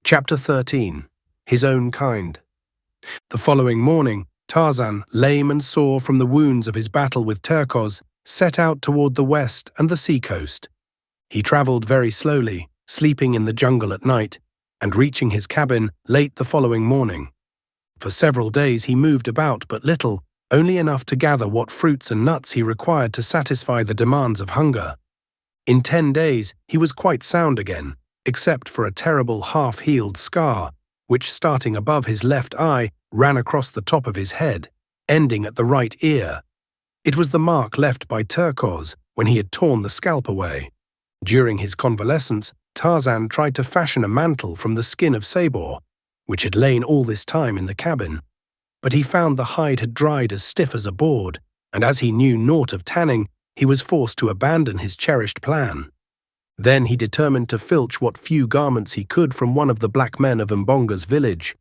Chapter 13. His Own Kind. The following morning, Tarzan, lame and sore from the wounds of his battle with Turcos, set out toward the west and the seacoast. He traveled very slowly, sleeping in the jungle at night, and reaching his cabin late the following morning. For several days he moved about but little, only enough to gather what fruits and nuts he required to satisfy the demands of hunger. In 10 days he was quite sound again, except for a terrible half-healed scar, which, starting above his left eye, ran across the top of his head, ending at the right ear. It was the mark left by Turcos when he had torn the scalp away. During his convalescence, Tarzan tried to fashion a mantle from the skin of Sabor, which had lain all this time in the cabin. But he found the hide had dried as stiff as a board, and as he knew naught of tanning, he was forced to abandon his cherished plan. Then he determined to filch what few garments he could from one of the black men of Mbonga's village.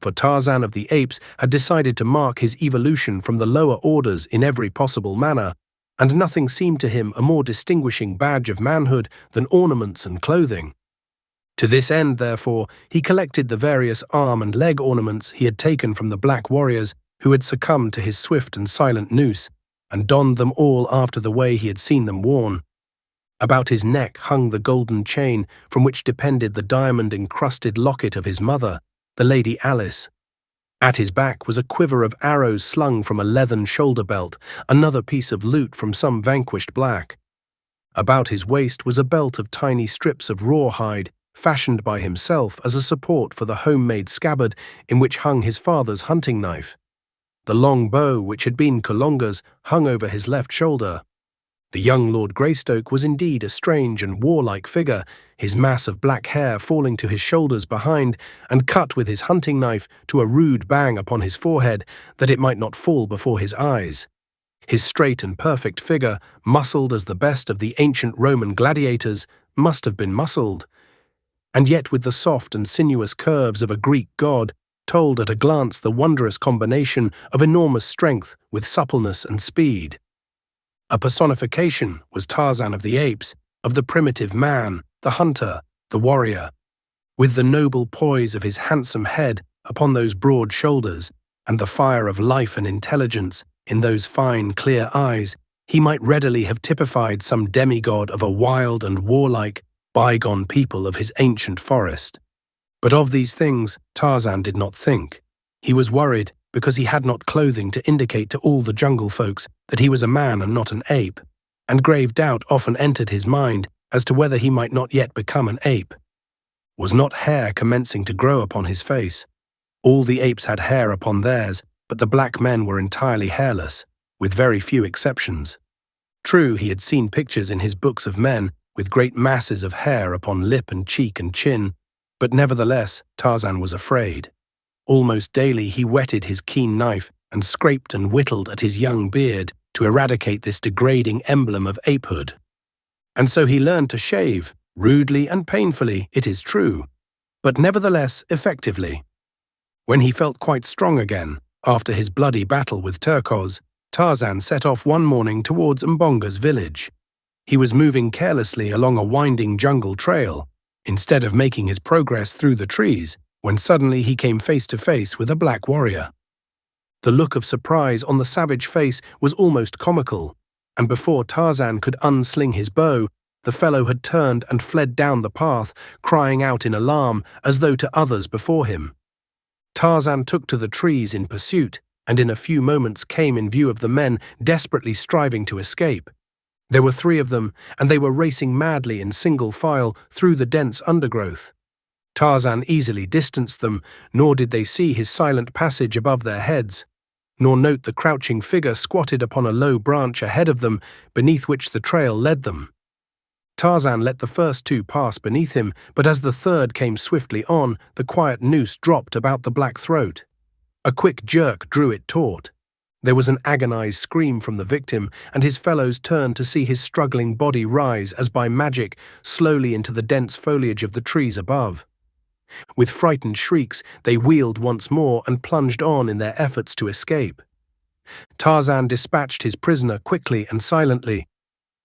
For Tarzan of the Apes had decided to mark his evolution from the lower orders in every possible manner, and nothing seemed to him a more distinguishing badge of manhood than ornaments and clothing. To this end, therefore, he collected the various arm and leg ornaments he had taken from the black warriors who had succumbed to his swift and silent noose, and donned them all after the way he had seen them worn. About his neck hung the golden chain from which depended the diamond-encrusted locket of his mother, the Lady Alice. At his back was a quiver of arrows slung from a leathern shoulder belt, another piece of loot from some vanquished black. About his waist was a belt of tiny strips of rawhide, fashioned by himself as a support for the homemade scabbard in which hung his father's hunting knife. The long bow, which had been Kolonga's, hung over his left shoulder. The young Lord Greystoke was indeed a strange and warlike figure, his mass of black hair falling to his shoulders behind, and cut with his hunting knife to a rude bang upon his forehead, that it might not fall before his eyes. His straight and perfect figure, muscled as the best of the ancient Roman gladiators, must have been muscled, and yet with the soft and sinuous curves of a Greek god, told at a glance the wondrous combination of enormous strength with suppleness and speed. A personification was Tarzan of the Apes, of the primitive man, the hunter, the warrior. With the noble poise of his handsome head upon those broad shoulders, and the fire of life and intelligence in those fine, clear eyes, he might readily have typified some demigod of a wild and warlike, bygone people of his ancient forest. But of these things Tarzan did not think. He was worried because he had not clothing to indicate to all the jungle folks that he was a man and not an ape, and grave doubt often entered his mind as to whether he might not yet become an ape. Was not hair commencing to grow upon his face? All the apes had hair upon theirs, but the black men were entirely hairless, with very few exceptions. True, he had seen pictures in his books of men with great masses of hair upon lip and cheek and chin, but nevertheless Tarzan was afraid. Almost daily he whetted his keen knife and scraped and whittled at his young beard to eradicate this degrading emblem of apehood. And so he learned to shave, rudely and painfully, it is true, but nevertheless effectively. When he felt quite strong again, after his bloody battle with Turcos, Tarzan set off one morning towards Mbonga's village. He was moving carelessly along a winding jungle trail, instead of making his progress through the trees, when suddenly he came face to face with a black warrior. The look of surprise on the savage face was almost comical, and before Tarzan could unsling his bow, the fellow had turned and fled down the path, crying out in alarm as though to others before him. Tarzan took to the trees in pursuit, and in a few moments came in view of the men desperately striving to escape. There were 3 of them, and they were racing madly in single file through the dense undergrowth. Tarzan easily distanced them, nor did they see his silent passage above their heads, nor note the crouching figure squatted upon a low branch ahead of them, beneath which the trail led them. Tarzan let the first 2 pass beneath him, but as the third came swiftly on, the quiet noose dropped about the black throat. A quick jerk drew it taut. There was an agonized scream from the victim, and his fellows turned to see his struggling body rise as by magic slowly into the dense foliage of the trees above. With frightened shrieks, they wheeled once more and plunged on in their efforts to escape. Tarzan dispatched his prisoner quickly and silently,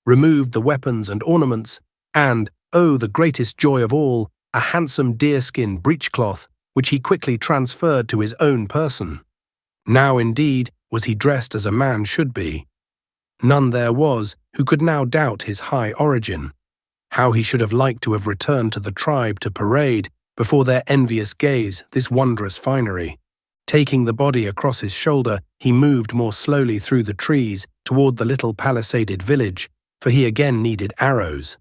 removed the weapons and ornaments, and, oh, the greatest joy of all, a handsome deerskin breechcloth which he quickly transferred to his own person. Now indeed was he dressed as a man should be. None there was who could now doubt his high origin. How he should have liked to have returned to the tribe to parade, before their envious gaze, this wondrous finery. Taking the body across his shoulder, he moved more slowly through the trees toward the little palisaded village, for he again needed arrows.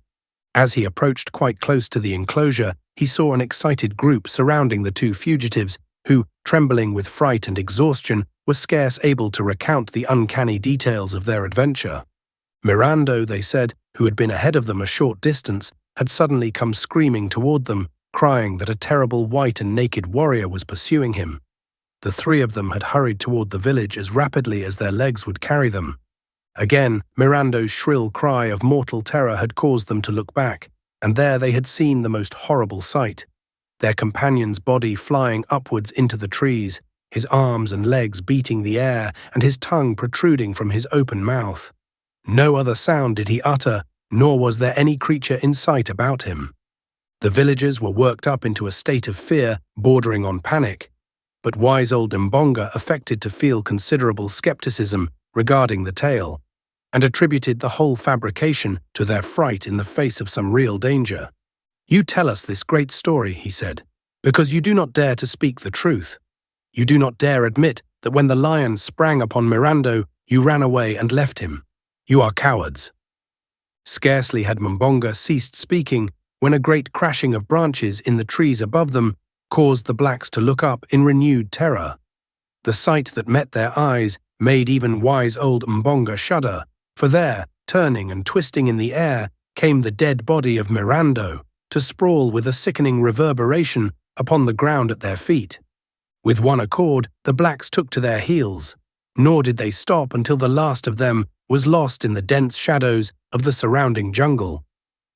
As he approached quite close to the enclosure, he saw an excited group surrounding the two fugitives, who, trembling with fright and exhaustion, were scarce able to recount the uncanny details of their adventure. Mirando, they said, who had been ahead of them a short distance, had suddenly come screaming toward them, crying that a terrible white and naked warrior was pursuing him. The three of them had hurried toward the village as rapidly as their legs would carry them. Again, Mirando's shrill cry of mortal terror had caused them to look back, and there they had seen the most horrible sight. Their companion's body flying upwards into the trees, his arms and legs beating the air, and his tongue protruding from his open mouth. No other sound did he utter, nor was there any creature in sight about him. The villagers were worked up into a state of fear bordering on panic, but wise old Mbonga affected to feel considerable skepticism regarding the tale, and attributed the whole fabrication to their fright in the face of some real danger. "You tell us this great story," he said, "because you do not dare to speak the truth. You do not dare admit that when the lion sprang upon Mirando, you ran away and left him. You are cowards." Scarcely had Mbonga ceased speaking when a great crashing of branches in the trees above them caused the blacks to look up in renewed terror. The sight that met their eyes made even wise old Mbonga shudder, for there, turning and twisting in the air, came the dead body of Mirando, to sprawl with a sickening reverberation upon the ground at their feet. With one accord, the blacks took to their heels, nor did they stop until the last of them was lost in the dense shadows of the surrounding jungle.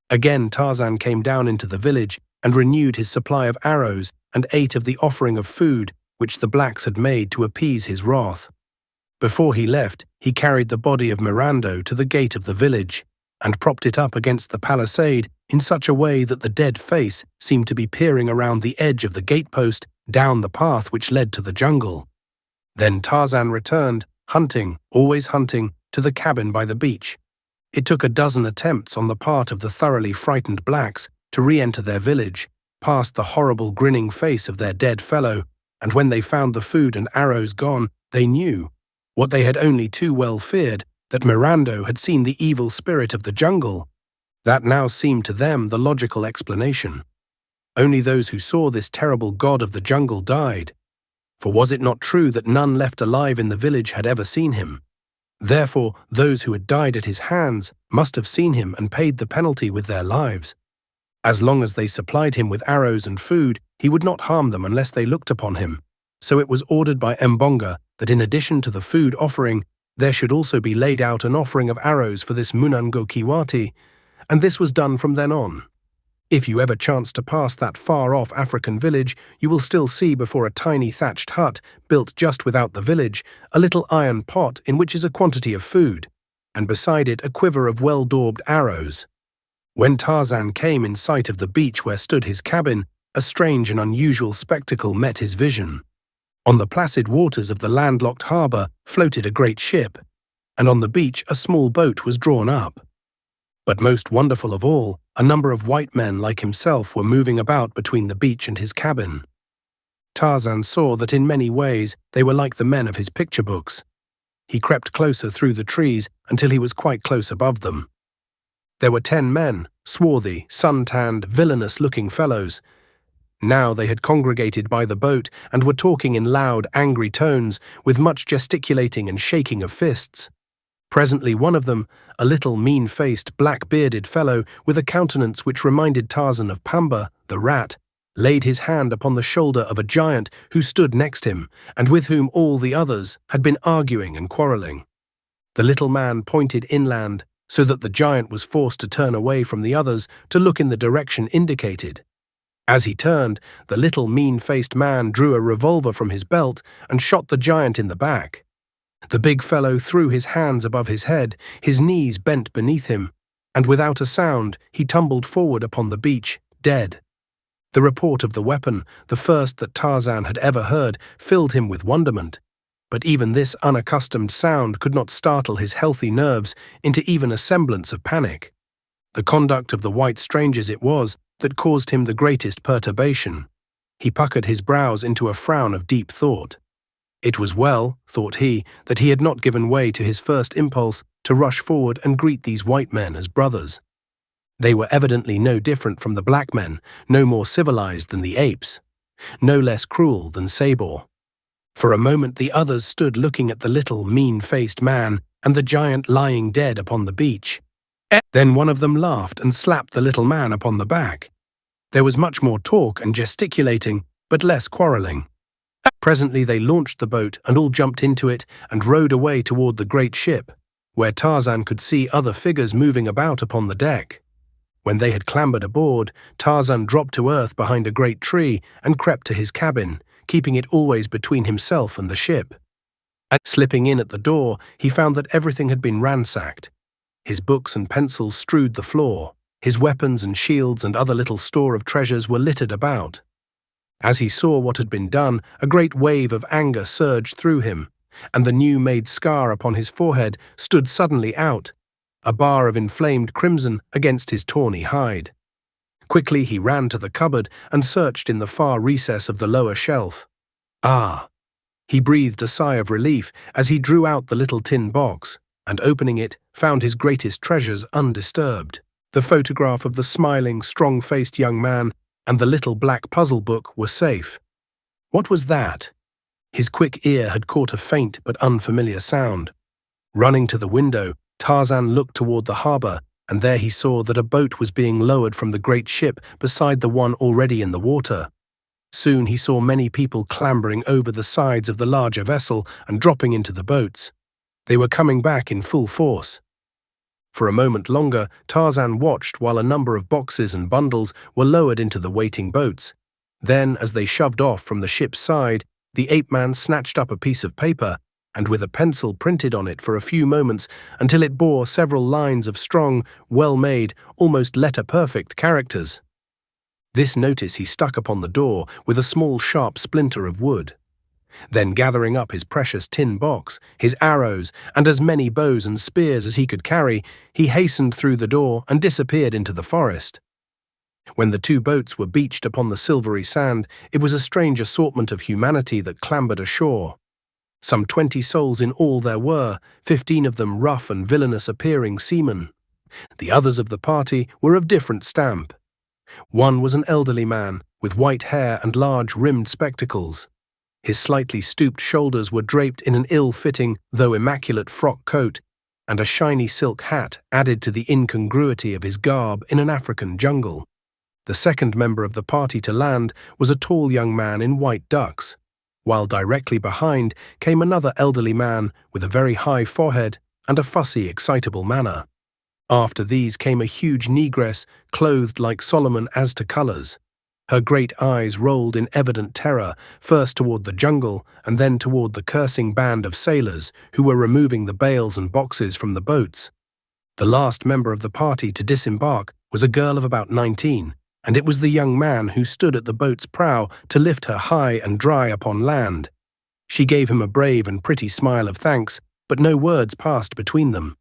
Again Tarzan came down into the village and renewed his supply of arrows and ate of the offering of food which the blacks had made to appease his wrath. Before he left, he carried the body of Mirando to the gate of the village, and propped it up against the palisade in such a way that the dead face seemed to be peering around the edge of the gatepost down the path which led to the jungle. Then Tarzan returned, always hunting, to the cabin by the beach. It took a dozen attempts on the part of the thoroughly frightened blacks to re-enter their village, past the horrible grinning face of their dead fellow, and when they found the food and arrows gone, they knew, what they had only too well feared, that Mirando had seen the evil spirit of the jungle. That now seemed to them the logical explanation. Only those who saw this terrible god of the jungle died. For was it not true that none left alive in the village had ever seen him? Therefore, those who had died at his hands must have seen him and paid the penalty with their lives. As long as they supplied him with arrows and food, he would not harm them unless they looked upon him. So it was ordered by Mbonga that in addition to the food offering, there should also be laid out an offering of arrows for this Munango Kiwati, and this was done from then on. If you ever chance to pass that far-off African village, you will still see before a tiny thatched hut, built just without the village, a little iron pot in which is a quantity of food, and beside it a quiver of well-daubed arrows. When Tarzan came in sight of the beach where stood his cabin, a strange and unusual spectacle met his vision. On the placid waters of the landlocked harbour floated a great ship, and on the beach a small boat was drawn up. But most wonderful of all, a number of white men like himself were moving about between the beach and his cabin. Tarzan saw that in many ways they were like the men of his picture books. He crept closer through the trees until he was quite close above them. There were 10 men, swarthy, sun-tanned, villainous-looking fellows. Now they had congregated by the boat and were talking in loud, angry tones, with much gesticulating and shaking of fists. Presently one of them, a little mean-faced, black-bearded fellow with a countenance which reminded Tarzan of Pamba, the rat, laid his hand upon the shoulder of a giant who stood next him, and with whom all the others had been arguing and quarrelling. The little man pointed inland, so that the giant was forced to turn away from the others to look in the direction indicated. As he turned, the little mean-faced man drew a revolver from his belt and shot the giant in the back. The big fellow threw his hands above his head, his knees bent beneath him, and without a sound he tumbled forward upon the beach, dead. The report of the weapon, the first that Tarzan had ever heard, filled him with wonderment. But even this unaccustomed sound could not startle his healthy nerves into even a semblance of panic. The conduct of the white strangers it was that caused him the greatest perturbation. He puckered his brows into a frown of deep thought. It was well, thought he, that he had not given way to his first impulse to rush forward and greet these white men as brothers. They were evidently no different from the black men, no more civilized than the apes, no less cruel than Sabor. For a moment the others stood looking at the little, mean-faced man and the giant lying dead upon the beach. Then one of them laughed and slapped the little man upon the back. There was much more talk and gesticulating, but less quarrelling. Presently they launched the boat and all jumped into it and rowed away toward the great ship, where Tarzan could see other figures moving about upon the deck. When they had clambered aboard, Tarzan dropped to earth behind a great tree and crept to his cabin, keeping it always between himself and the ship. Slipping in at the door, he found that everything had been ransacked. His books and pencils strewed the floor. His weapons and shields and other little store of treasures were littered about. As he saw what had been done, a great wave of anger surged through him, and the new-made scar upon his forehead stood suddenly out, a bar of inflamed crimson against his tawny hide. Quickly he ran to the cupboard and searched in the far recess of the lower shelf. Ah! He breathed a sigh of relief as he drew out the little tin box, and opening it, found his greatest treasures undisturbed. The photograph of the smiling, strong-faced young man and the little black puzzle book were safe. What was that? His quick ear had caught a faint but unfamiliar sound. Running to the window, Tarzan looked toward the harbor, and there he saw that a boat was being lowered from the great ship beside the one already in the water. Soon he saw many people clambering over the sides of the larger vessel and dropping into the boats. They were coming back in full force. For a moment longer, Tarzan watched while a number of boxes and bundles were lowered into the waiting boats. Then, as they shoved off from the ship's side, the ape-man snatched up a piece of paper and with a pencil printed on it for a few moments until it bore several lines of strong, well-made, almost letter-perfect characters. This notice he stuck upon the door with a small sharp splinter of wood. Then gathering up his precious tin box, his arrows, and as many bows and spears as he could carry, he hastened through the door and disappeared into the forest. When the two boats were beached upon the silvery sand, it was a strange assortment of humanity that clambered ashore. Some 20 souls in all there were, 15 of them rough and villainous-appearing seamen. The others of the party were of different stamp. One was an elderly man, with white hair and large rimmed spectacles. His slightly stooped shoulders were draped in an ill-fitting, though immaculate frock coat, and a shiny silk hat added to the incongruity of his garb in an African jungle. The second member of the party to land was a tall young man in white ducks, while directly behind came another elderly man with a very high forehead and a fussy, excitable manner. After these came a huge negress, clothed like Solomon as to colors. Her great eyes rolled in evident terror, first toward the jungle and then toward the cursing band of sailors who were removing the bales and boxes from the boats. The last member of the party to disembark was a girl of about 19, and it was the young man who stood at the boat's prow to lift her high and dry upon land. She gave him a brave and pretty smile of thanks, but no words passed between them.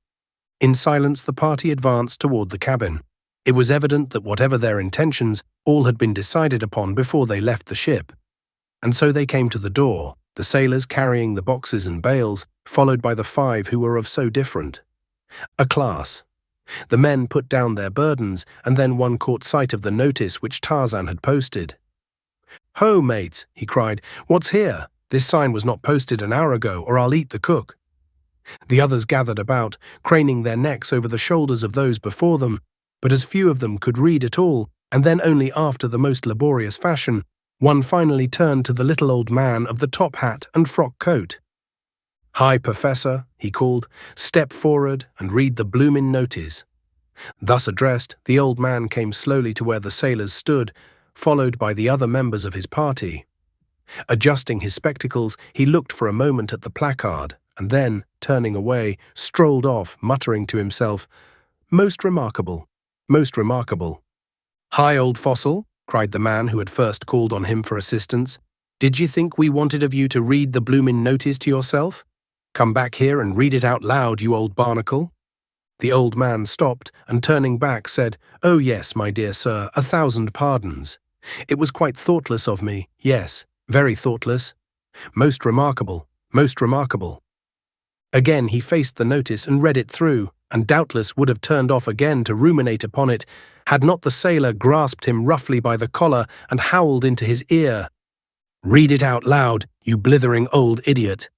In silence the party advanced toward the cabin. It was evident that whatever their intentions, all had been decided upon before they left the ship. And so they came to the door, the sailors carrying the boxes and bales, followed by the 5 who were of so different. A class. The men put down their burdens, and then one caught sight of the notice which Tarzan had posted. "Ho, mates," he cried, "what's here? This sign was not posted an hour ago, or I'll eat the cook." The others gathered about, craning their necks over the shoulders of those before them, but as few of them could read at all, and then only after the most laborious fashion, one finally turned to the little old man of the top hat and frock coat. "Hi, Professor," he called, "step forward and read the bloomin' notice." Thus addressed, the old man came slowly to where the sailors stood, followed by the other members of his party. Adjusting his spectacles, he looked for a moment at the placard, and then, turning away, strolled off, muttering to himself, "Most remarkable, most remarkable." "Hi, old fossil," cried the man who had first called on him for assistance. "Did you think we wanted of you to read the bloomin' notice to yourself? Come back here and read it out loud, you old barnacle." The old man stopped and, turning back, said, "Oh yes, my dear sir, 1,000 pardons. It was quite thoughtless of me, yes, very thoughtless. Most remarkable, most remarkable." Again he faced the notice and read it through, and doubtless would have turned off again to ruminate upon it, had not the sailor grasped him roughly by the collar and howled into his ear, "Read it out loud, you blithering old idiot."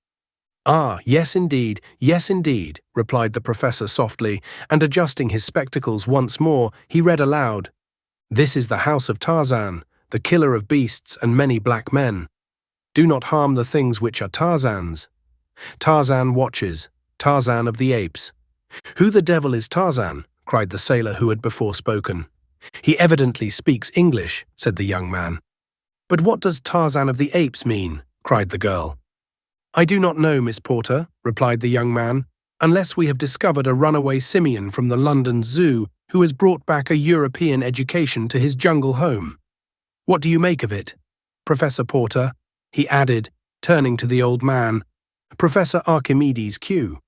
"Ah, yes indeed, replied the professor softly, and adjusting his spectacles once more, he read aloud, "This is the house of Tarzan, the killer of beasts and many black men. Do not harm the things which are Tarzan's. Tarzan watches, Tarzan of the Apes." "Who the devil is Tarzan?" cried the sailor who had before spoken. "He evidently speaks English," said the young man. "But what does Tarzan of the Apes mean?" cried the girl. "I do not know, Miss Porter," replied the young man, "unless we have discovered a runaway simian from the London Zoo who has brought back a European education to his jungle home. What do you make of it, Professor Porter?" he added, turning to the old man. "Professor Archimedes Q."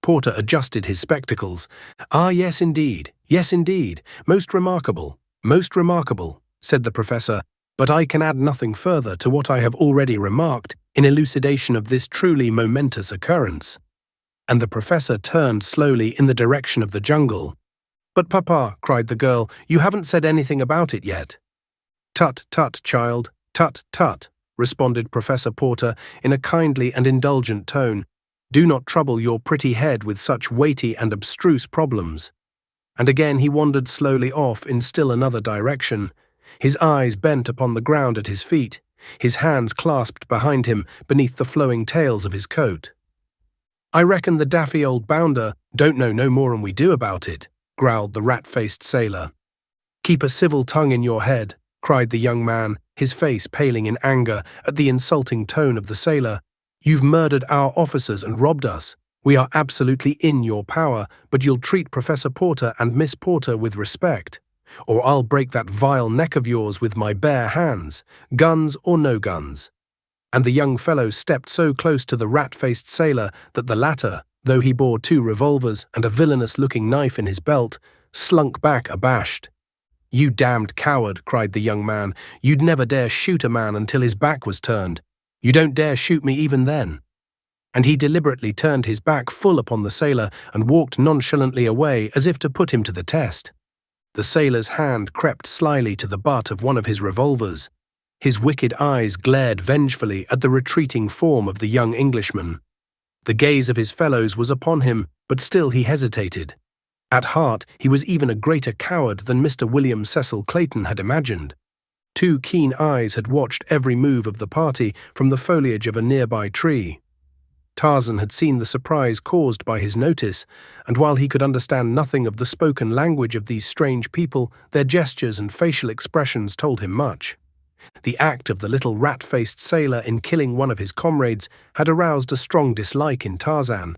Porter adjusted his spectacles. "Ah, yes indeed, most remarkable, said the professor, "but I can add nothing further to what I have already remarked in elucidation of this truly momentous occurrence." And the professor turned slowly in the direction of the jungle. "But Papa," cried the girl, "you haven't said anything about it yet." "Tut, tut, child, tut, tut," responded Professor Porter in a kindly and indulgent tone. "Do not trouble your pretty head with such weighty and abstruse problems." And again he wandered slowly off in still another direction, his eyes bent upon the ground at his feet, his hands clasped behind him beneath the flowing tails of his coat. "I reckon the daffy old bounder don't know no more'n we do about it," growled the rat-faced sailor. "Keep a civil tongue in your head," cried the young man, his face paling in anger at the insulting tone of the sailor. "You've murdered our officers and robbed us. We are absolutely in your power, but you'll treat Professor Porter and Miss Porter with respect, or I'll break that vile neck of yours with my bare hands, guns or no guns." And the young fellow stepped so close to the rat-faced sailor that the latter, though he bore 2 revolvers and a villainous-looking knife in his belt, slunk back abashed. "You damned coward," cried the young man. "You'd never dare shoot a man until his back was turned. You don't dare shoot me even then." And he deliberately turned his back full upon the sailor and walked nonchalantly away as if to put him to the test. The sailor's hand crept slyly to the butt of one of his revolvers. His wicked eyes glared vengefully at the retreating form of the young Englishman. The gaze of his fellows was upon him, but still he hesitated. At heart, he was even a greater coward than Mr. William Cecil Clayton had imagined. 2 keen eyes had watched every move of the party from the foliage of a nearby tree. Tarzan had seen the surprise caused by his notice, and while he could understand nothing of the spoken language of these strange people, their gestures and facial expressions told him much. The act of the little rat-faced sailor in killing one of his comrades had aroused a strong dislike in Tarzan,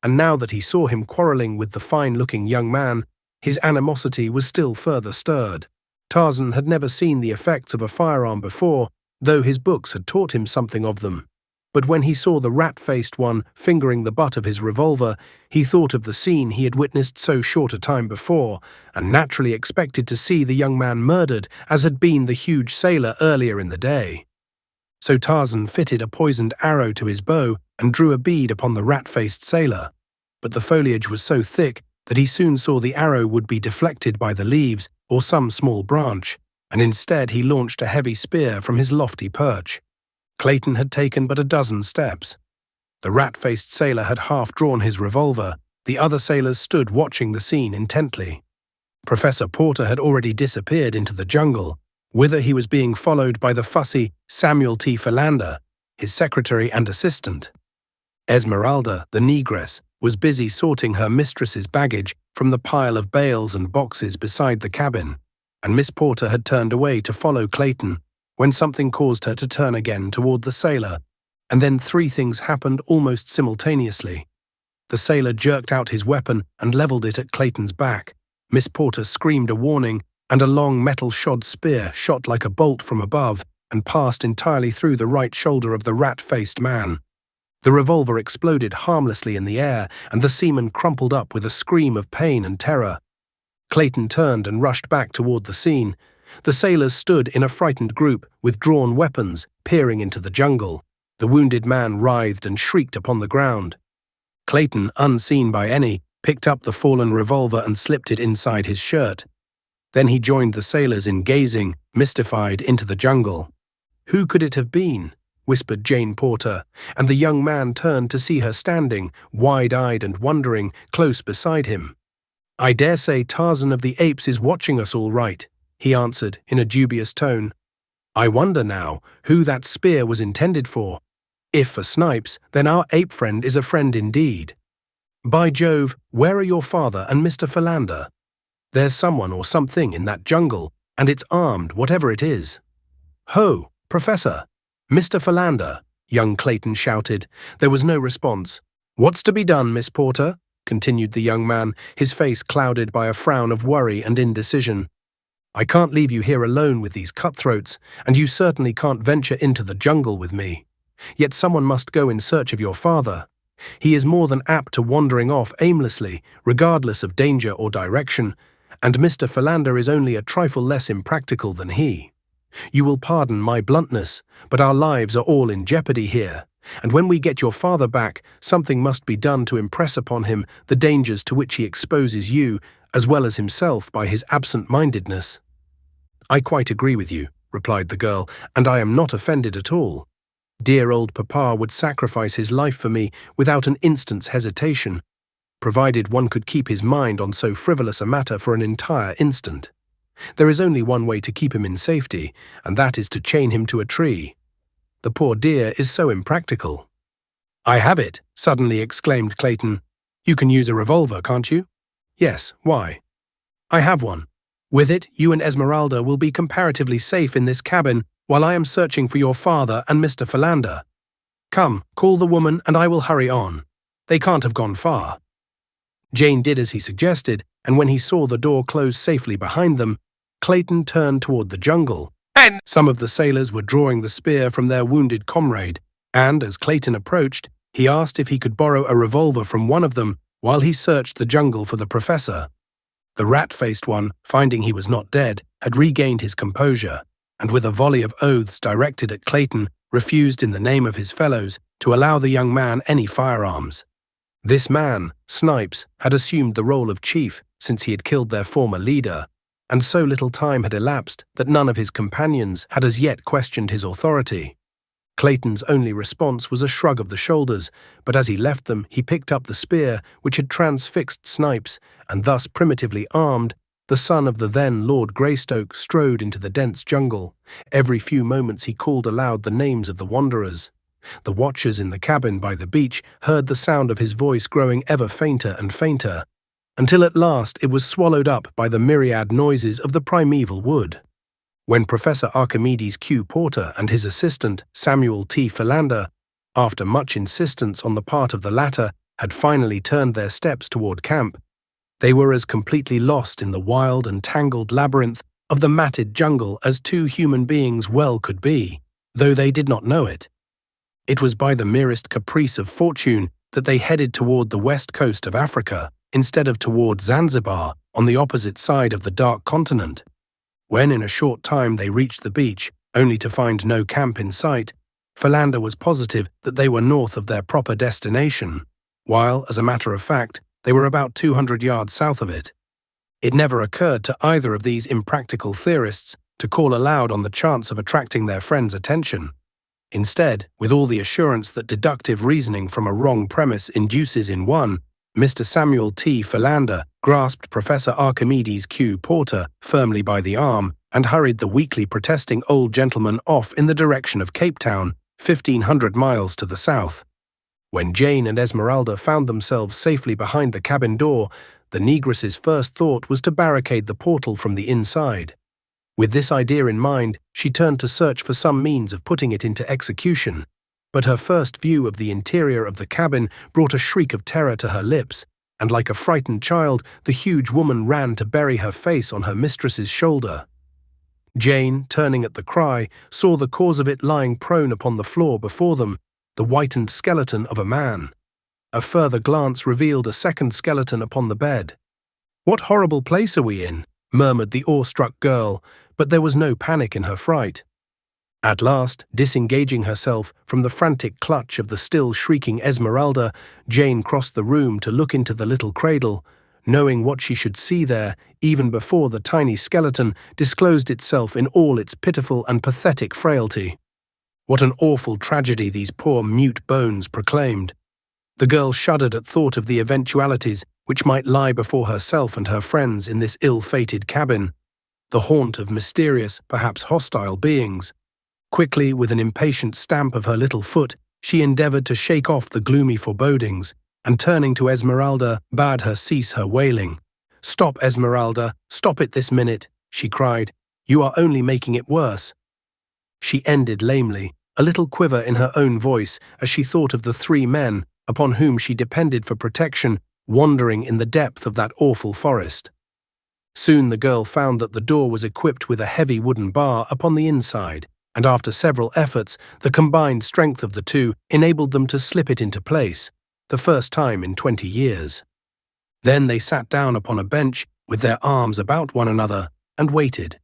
and now that he saw him quarreling with the fine-looking young man, his animosity was still further stirred. Tarzan had never seen the effects of a firearm before, though his books had taught him something of them. But when he saw the rat-faced one fingering the butt of his revolver, he thought of the scene he had witnessed so short a time before, and naturally expected to see the young man murdered, as had been the huge sailor earlier in the day. So Tarzan fitted a poisoned arrow to his bow and drew a bead upon the rat-faced sailor. But the foliage was so thick that he soon saw the arrow would be deflected by the leaves or some small branch, and instead he launched a heavy spear from his lofty perch. Clayton had taken but a dozen steps. The rat-faced sailor had half-drawn his revolver. The other sailors stood watching the scene intently. Professor Porter had already disappeared into the jungle, whither he was being followed by the fussy Samuel T. Philander, his secretary and assistant. Esmeralda, the negress, was busy sorting her mistress's baggage from the pile of bales and boxes beside the cabin, and Miss Porter had turned away to follow Clayton when something caused her to turn again toward the sailor, and then 3 things happened almost simultaneously. The sailor jerked out his weapon and leveled it at Clayton's back. Miss Porter screamed a warning, and a long metal-shod spear shot like a bolt from above and passed entirely through the right shoulder of the rat-faced man. The revolver exploded harmlessly in the air, and the seaman crumpled up with a scream of pain and terror. Clayton turned and rushed back toward the scene. The sailors stood in a frightened group, with drawn weapons, peering into the jungle. The wounded man writhed and shrieked upon the ground. Clayton, unseen by any, picked up the fallen revolver and slipped it inside his shirt. Then he joined the sailors in gazing, mystified, into the jungle. "Who could it have been?" whispered Jane Porter, and the young man turned to see her standing, wide-eyed and wondering, close beside him. "I dare say Tarzan of the Apes is watching us all right," he answered in a dubious tone. "I wonder now who that spear was intended for. If for snipes, then our ape friend is a friend indeed. By Jove, where are your father and Mr. Philander? There's someone or something in that jungle, and it's armed, whatever it is." "Ho, Professor! Mr. Philander!" young Clayton shouted. There was no response. "What's to be done, Miss Porter?" continued the young man, his face clouded by a frown of worry and indecision. "I can't leave you here alone with these cutthroats, and you certainly can't venture into the jungle with me. Yet someone must go in search of your father. He is more than apt to wandering off aimlessly, regardless of danger or direction, and Mr. Philander is only a trifle less impractical than he. You will pardon my bluntness, but our lives are all in jeopardy here, and when we get your father back, something must be done to impress upon him the dangers to which he exposes you, as well as himself, by his absent-mindedness." "I quite agree with you," replied the girl, "and I am not offended at all. Dear old papa would sacrifice his life for me without an instant's hesitation, provided one could keep his mind on so frivolous a matter for an entire instant. There is only one way to keep him in safety, and that is to chain him to a tree. The poor dear is so impractical." "I have it!" suddenly exclaimed Clayton. "You can use a revolver, can't you?" "Yes, why?" "I have one. With it, you and Esmeralda will be comparatively safe in this cabin while I am searching for your father and Mr. Philander. Come, call the woman and I will hurry on. They can't have gone far." Jane did as he suggested, and when he saw the door close safely behind them, Clayton turned toward the jungle. And some of the sailors were drawing the spear from their wounded comrade, and as Clayton approached, he asked if he could borrow a revolver from one of them while he searched the jungle for the professor. The rat-faced one, finding he was not dead, had regained his composure, and with a volley of oaths directed at Clayton, refused in the name of his fellows to allow the young man any firearms. This man, Snipes, had assumed the role of chief since he had killed their former leader, and so little time had elapsed that none of his companions had as yet questioned his authority. Clayton's only response was a shrug of the shoulders, but as he left them, he picked up the spear which had transfixed Snipes, and thus primitively armed, the son of the then Lord Greystoke strode into the dense jungle. Every few moments he called aloud the names of the wanderers. The watchers in the cabin by the beach heard the sound of his voice growing ever fainter and fainter, until at last it was swallowed up by the myriad noises of the primeval wood. When Professor Archimedes Q. Porter and his assistant, Samuel T. Philander, after much insistence on the part of the latter, had finally turned their steps toward camp, they were as completely lost in the wild and tangled labyrinth of the matted jungle as two human beings well could be, though they did not know it. It was by the merest caprice of fortune that they headed toward the west coast of Africa, instead of toward Zanzibar, on the opposite side of the dark continent. When in a short time they reached the beach, only to find no camp in sight, Philander was positive that they were north of their proper destination, while, as a matter of fact, they were about 200 yards south of it. It never occurred to either of these impractical theorists to call aloud on the chance of attracting their friend's attention. Instead, with all the assurance that deductive reasoning from a wrong premise induces in one, Mr. Samuel T. Philander grasped Professor Archimedes Q. Porter firmly by the arm and hurried the weakly protesting old gentleman off in the direction of Cape Town, 1,500 miles to the south. When Jane and Esmeralda found themselves safely behind the cabin door, the negress's first thought was to barricade the portal from the inside. With this idea in mind, she turned to search for some means of putting it into execution, but her first view of the interior of the cabin brought a shriek of terror to her lips, and like a frightened child, the huge woman ran to bury her face on her mistress's shoulder. Jane, turning at the cry, saw the cause of it lying prone upon the floor before them, the whitened skeleton of a man. A further glance revealed a second skeleton upon the bed. "What horrible place are we in?" murmured the awestruck girl, but there was no panic in her fright. At last, disengaging herself from the frantic clutch of the still shrieking Esmeralda, Jane crossed the room to look into the little cradle, knowing what she should see there even before the tiny skeleton disclosed itself in all its pitiful and pathetic frailty. What an awful tragedy these poor mute bones proclaimed. The girl shuddered at thought of the eventualities which might lie before herself and her friends in this ill-fated cabin, the haunt of mysterious, perhaps hostile beings. Quickly, with an impatient stamp of her little foot, she endeavored to shake off the gloomy forebodings, and turning to Esmeralda, bade her cease her wailing. "Stop, Esmeralda, stop it this minute," she cried. "You are only making it worse." She ended lamely, a little quiver in her own voice as she thought of the three men upon whom she depended for protection, wandering in the depth of that awful forest. Soon the girl found that the door was equipped with a heavy wooden bar upon the inside, and after several efforts, the combined strength of the two enabled them to slip it into place, the first time in 20 years. Then they sat down upon a bench with their arms about one another and waited.